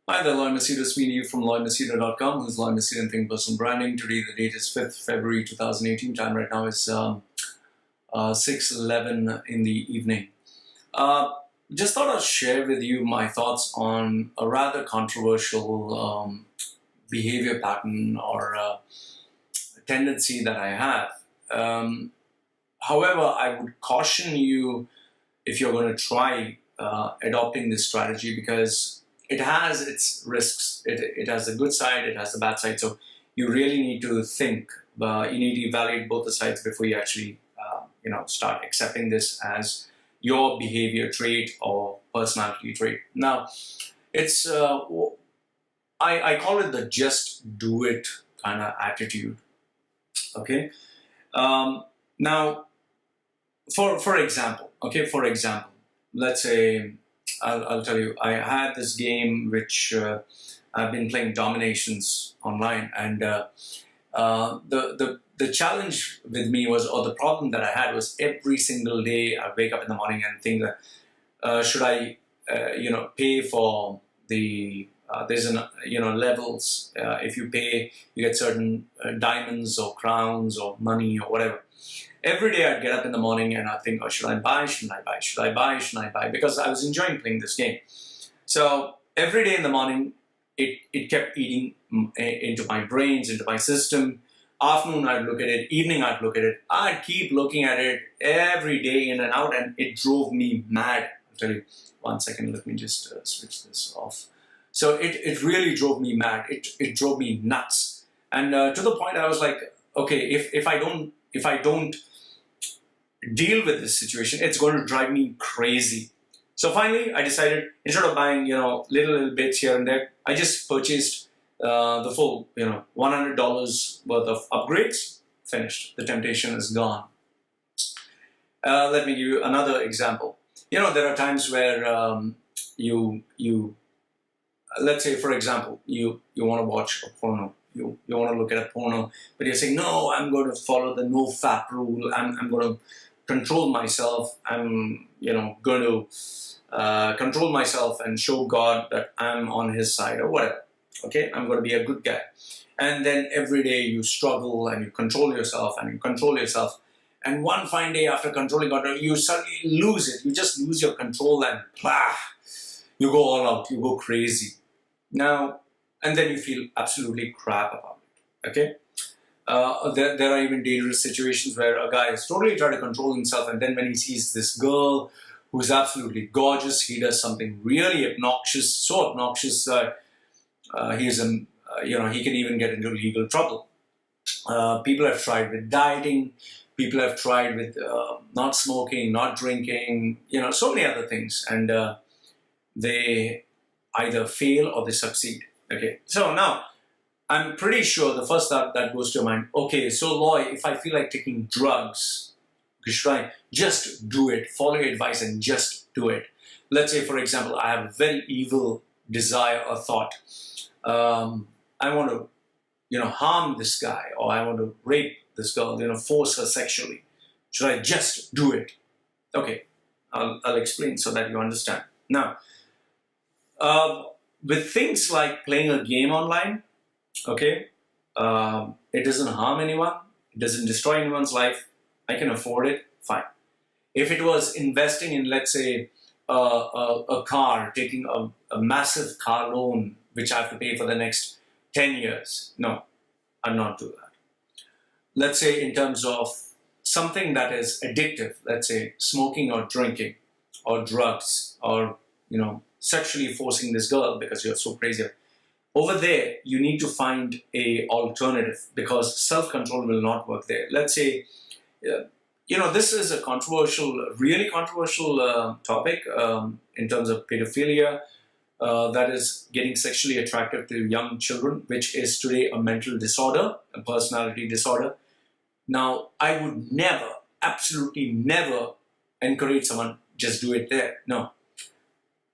Hi there, Lloyd Machedo speaking to you from lloydmachedo.com, who's Lloyd Machedo and Think Personal Branding. Today, the date is 5th February 2018. Time right now is 6:11 in the evening. Just thought I'd share with you my thoughts on a rather controversial behavior pattern or tendency that I have. However, I would caution you if you're going to try adopting this strategy because it has its risks. It has the good side, it has the bad side. So you really need to think. You need to evaluate both the sides before you actually, start accepting this as your behavior trait or personality trait. Now, it's I call it the just do it kind of attitude. Okay. Now, for example, let's say. I'll tell you, I had this game which I've been playing dominations online, and the challenge with me was, or the problem that I had was, every single day I wake up in the morning and think that should I, pay for the there's levels. If you pay, you get certain diamonds or crowns or money or whatever. Every day I'd get up in the morning and I'd think, oh, should I buy? Shouldn't I buy? Should I buy? Shouldn't I buy? Because I was enjoying playing this game. So every day in the morning, it kept eating into my brains, into my system. Afternoon I'd look at it, evening I'd look at it. I'd keep looking at it every day in and out, and it drove me mad. I'll tell you, 1 second, let me just switch this off. So it really drove me mad. It drove me nuts. And to the point I was like, okay, if I don't deal with this situation, it's going to drive me crazy. So finally, I decided, instead of buying, little bits here and there, I just purchased the full, $100 worth of upgrades. Finished. The temptation is gone. Let me give you another example. There are times where let's say, for example, you want to watch a porno. You want to look at a porno, but you're saying, no, I'm going to follow the no fap rule. I'm going to control myself. I'm going to control myself and show God that I'm on His side or whatever. Okay, I'm going to be a good guy. And then every day you struggle and you control yourself and you control yourself. And one fine day, after controlling God, you suddenly lose it. You just lose your control and you go all out. You go crazy. Now, and then you feel absolutely crap about it. Okay. There are even dangerous situations where a guy is totally trying to control himself, and then when he sees this girl who's absolutely gorgeous, he does something really obnoxious, so obnoxious that he can even get into legal trouble. People have tried with dieting, people have tried with not smoking, not drinking, so many other things, and they either fail or they succeed. Okay, so now, I'm pretty sure the first thought that goes to your mind, okay, so Lloyd, if I feel like taking drugs, should I just do it, follow your advice and just do it? Let's say, for example, I have a very evil desire or thought. I want to, harm this guy, or I want to rape this girl, force her sexually. Should I just do it? Okay, I'll explain so that you understand. Now, with things like playing a game online, okay, it doesn't harm anyone, it doesn't destroy anyone's life, I can afford it, fine. If it was investing in, let's say, a car, taking a massive car loan, which I have to pay for the next 10 years, no, I'll not do that. Let's say in terms of something that is addictive, let's say smoking or drinking or drugs or, sexually forcing this girl because you're so crazy. Over there, you need to find a alternative because self-control will not work there. Let's say, this is a really controversial topic in terms of pedophilia, that is getting sexually attractive to young children, which is today a mental disorder, a personality disorder. Now, I would never, absolutely never encourage someone, just do it there. No.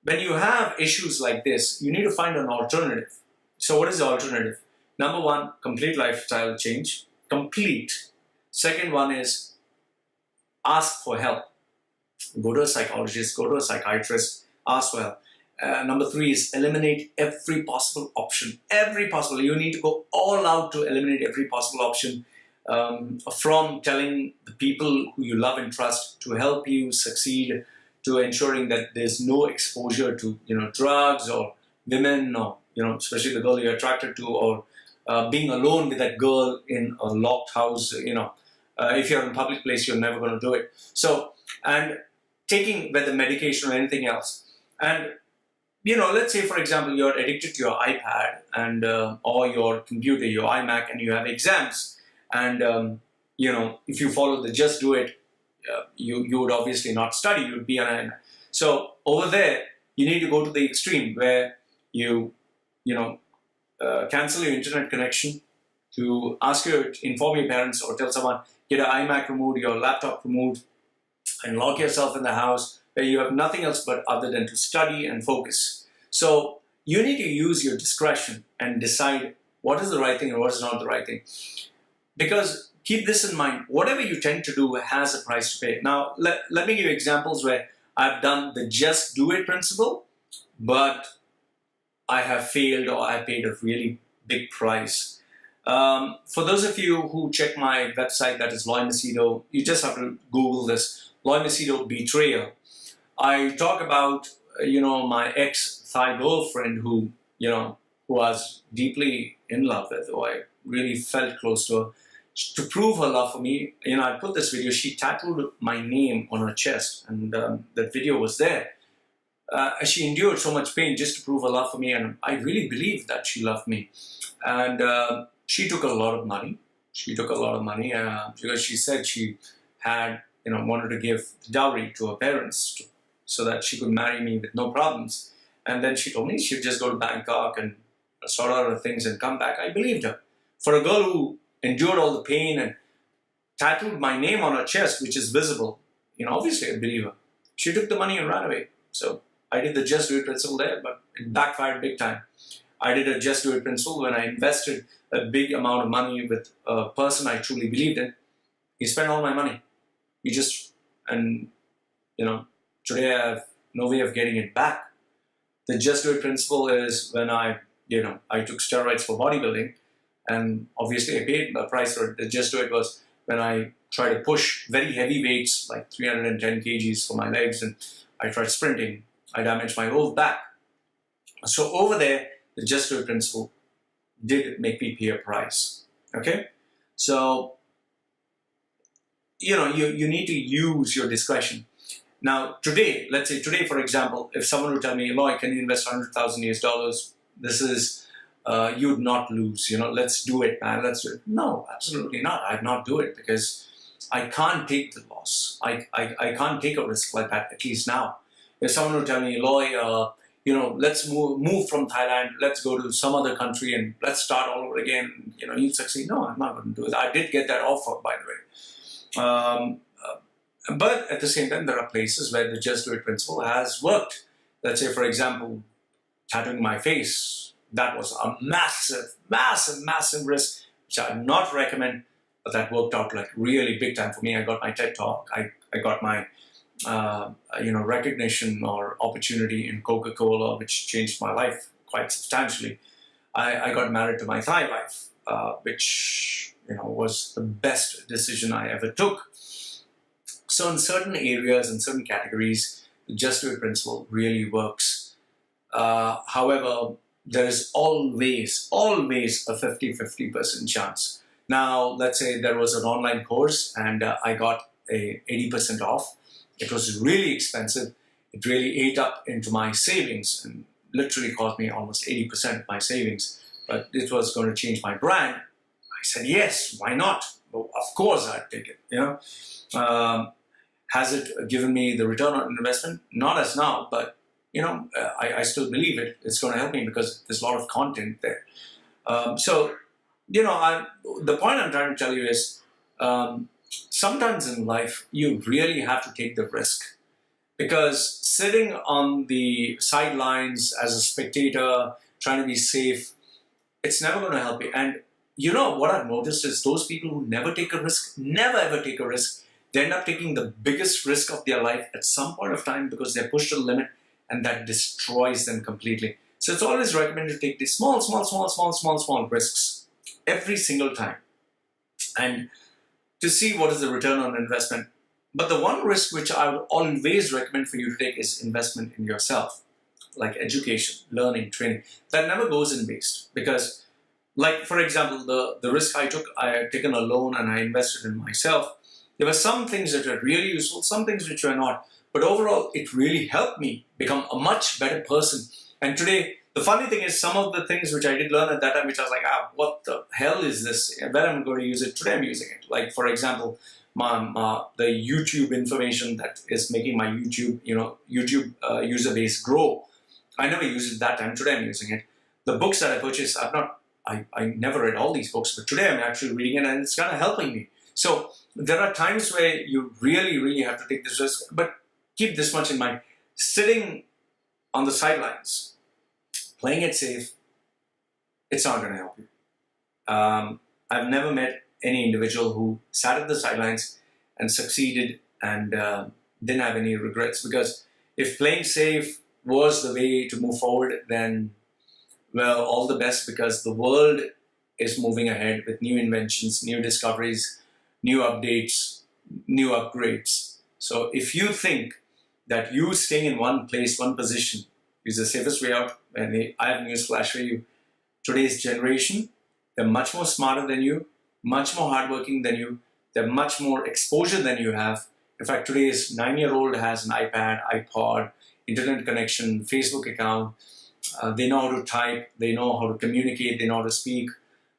When you have issues like this, you need to find an alternative. So what is the alternative? Number one, complete lifestyle change. Complete. Second one is ask for help. Go to a psychologist, go to a psychiatrist, ask for help. Number three is eliminate every possible option. Every possible. You need to go all out to eliminate every possible option. From telling the people who you love and trust to help you succeed, to ensuring that there's no exposure to drugs or women, or especially the girl you're attracted to, or being alone with that girl in a locked house. If you're in a public place, you're never going to do it. So, and taking whether medication or anything else, and let's say, for example, you're addicted to your iPad and or your computer, your iMac, and you have exams. And if you follow the just do it, you would obviously not study. You would be on iMac. So over there, you need to go to the extreme where you cancel your internet connection, to inform your parents or tell someone, get an iMac removed, your laptop removed, and lock yourself in the house where you have nothing else but other than to study and focus. So you need to use your discretion and decide what is the right thing and what is not the right thing. Because keep this in mind, whatever you tend to do has a price to pay. Now, let me give you examples where I've done the just do it principle, but I have failed or I paid a really big price. For those of you who check my website, that is Machedo, you just have to Google this, Machedo betrayal. I talk about, my ex-Thai girlfriend who I was deeply in love with, who I really felt close to her. To prove her love for me, I put this video, she tattooed my name on her chest, and that video was there. She endured so much pain just to prove her love for me, and I really believed that she loved me. And she took a lot of money. Because she said she had, wanted to give dowry to her parents so that she could marry me with no problems. And then she told me she'd just go to Bangkok and sort out her things and come back. I believed her. For a girl who endured all the pain and tattooed my name on her chest, which is visible, obviously I believe her. She took the money and ran away. So I did the just do it principle there, but it backfired big time. I did a just do it principle when I invested a big amount of money with a person I truly believed in. He spent all my money. Today I have no way of getting it back. The just do it principle is when I took steroids for bodybuilding, and obviously I paid a price for it. The just do it was when I tried to push very heavy weights, like 310 kgs for my legs, and I tried sprinting. I damaged my whole back. So over there, the just do it principle did make me pay a price. Okay? So, you need to use your discretion. Now, let's say today, for example, if someone would tell me, Eloy, can you invest $100,000? This is, you'd not lose, let's do it, man, let's do it. No, absolutely not. I'd not do it because I can't take the loss. I can't take a risk like that, at least now. If someone would tell me, Eloy, let's move from Thailand, let's go to some other country and let's start all over again, you'll succeed. No, I'm not going to do it. I did get that offer, by the way. But at the same time, there are places where the just do it principle has worked. Let's say, for example, tattooing my face. That was a massive, massive, massive risk, which I would not recommend, but that worked out like really big time for me. I got my TED Talk. I got my recognition or opportunity in Coca-Cola, which changed my life quite substantially. I got married to my Thai wife, which was the best decision I ever took. So in certain areas, in certain categories, the just do it principle really works. However, there is always a 50-50% chance. Now, let's say there was an online course and I got a 80% off. It was really expensive. It really ate up into my savings and literally cost me almost 80% of my savings. But it was going to change my brand. I said, yes, why not? Well, of course I'd take it, Has it given me the return on investment? Not as now, but I still believe it's going to help me because there's a lot of content there. The point I'm trying to tell you is sometimes in life you really have to take the risk, because sitting on the sidelines as a spectator trying to be safe, it's never going to help you. And what I've noticed is those people who never take a risk, never ever take a risk, they end up taking the biggest risk of their life at some point of time because they're pushed to the limit and that destroys them completely. So it's always recommended to take these small risks every single time and to see what is the return on investment. But the one risk which I would always recommend for you to take is investment in yourself, like education, learning, training. That never goes in waste because, like for example, the risk I took, I had taken a loan and I invested in myself. There were some things that were really useful, some things which were not. But overall, it really helped me become a much better person. And today, the funny thing is, some of the things which I did learn at that time, which I was like, what the hell is this? Where am I going to use it? Today I'm using it. Like, for example, the YouTube information that is making my YouTube user base grow. I never used it that time. Today I'm using it. The books that I purchased, I never read all these books, but today I'm actually reading it and it's kind of helping me. So there are times where you really, really have to take this risk, but keep this much in mind. Sitting on the sidelines, playing it safe, it's not going to help you. I've never met any individual who sat at the sidelines and succeeded and didn't have any regrets, because if playing safe was the way to move forward, then, well, all the best, because the world is moving ahead with new inventions, new discoveries, new updates, new upgrades. So if you think that you staying in one place, one position is the safest way out, and I have news flash for you. Today's generation, they're much more smarter than you, much more hardworking than you, they're much more exposure than you have. In fact, today's 9-year-old has an iPad, iPod, internet connection, Facebook account. They know how to type, they know how to communicate, they know how to speak.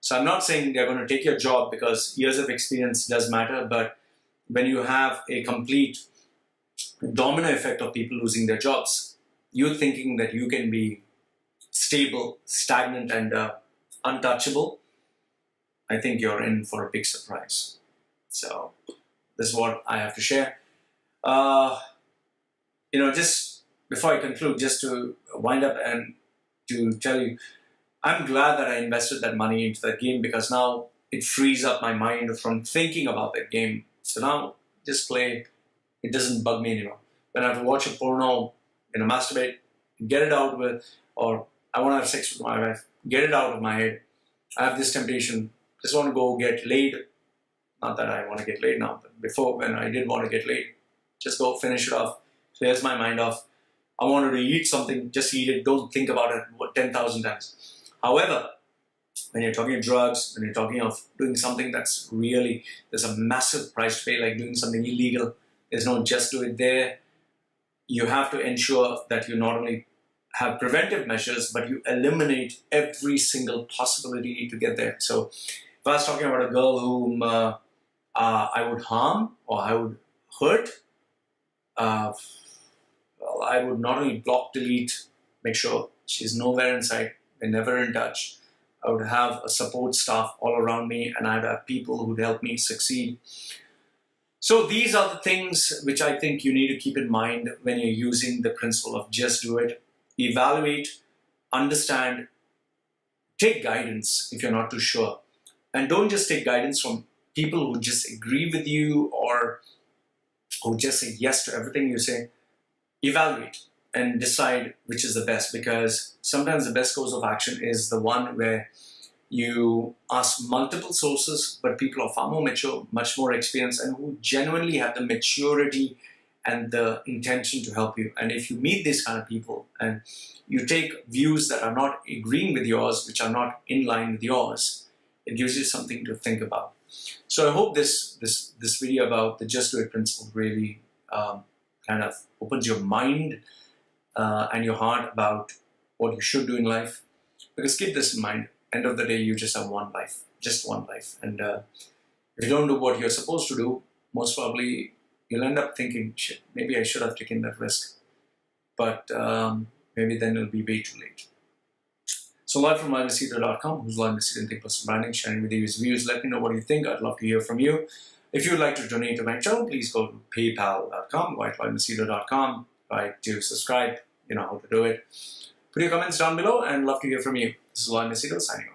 So I'm not saying they're going to take your job, because years of experience does matter, but when you have a complete domino effect of people losing their jobs, you're thinking that you can be stable, stagnant, and untouchable, I think you're in for a big surprise. So this is what I have to share. Just before I conclude, just to wind up and to tell you, I'm glad that I invested that money into that game, because now it frees up my mind from thinking about that game. So now just play. It doesn't bug me anymore. When I have to watch a porno, masturbate, get it out with, or I want to have sex with my wife, get it out of my head. I have this temptation, just want to go get laid. Not that I want to get laid now, but before, when I did want to get laid, just go finish it off, clears my mind off. I wanted to eat something, just eat it, don't think about it 10,000 times. However, when you're talking drugs, when you're talking of doing something that's really, there's a massive price to pay, like doing something illegal, there's no just do it there. You have to ensure that you not only have preventive measures, but you eliminate every single possibility to get there. So if I was talking about a girl whom I would harm or I would hurt, well, I would not only block, delete, make sure she's nowhere in sight, we're never in touch. I would have a support staff all around me, and I'd have people who would help me succeed. So these are the things which I think you need to keep in mind when you're using the principle of just do it. Evaluate, understand, take guidance if you're not too sure. And don't just take guidance from people who just agree with you or who just say yes to everything you say. Evaluate and decide which is the best, because sometimes the best course of action is the one where you ask multiple sources, but people are far more mature, much more experienced, and who genuinely have the maturity and the intention to help you. And if you meet these kind of people and you take views that are not agreeing with yours, which are not in line with yours, it gives you something to think about. So I hope this video about the just do it principle really kind of opens your mind and your heart about what you should do in life. Because keep this in mind, end of the day, you just have one life, just one life. And if you don't do what you're supposed to do, most probably you'll end up thinking, shit, maybe I should have taken that risk. But maybe then it'll be way too late. So live from Machedo.com, who's live Machedo in Think Personal Branding, sharing with you his views. Let me know what you think. I'd love to hear from you. If you'd like to donate to my channel, please go to paypal.com, whiteliveMachedo.com, right, to subscribe. You know how to do it. Put your comments down below and love to hear from you. This is Live Machedo signing off.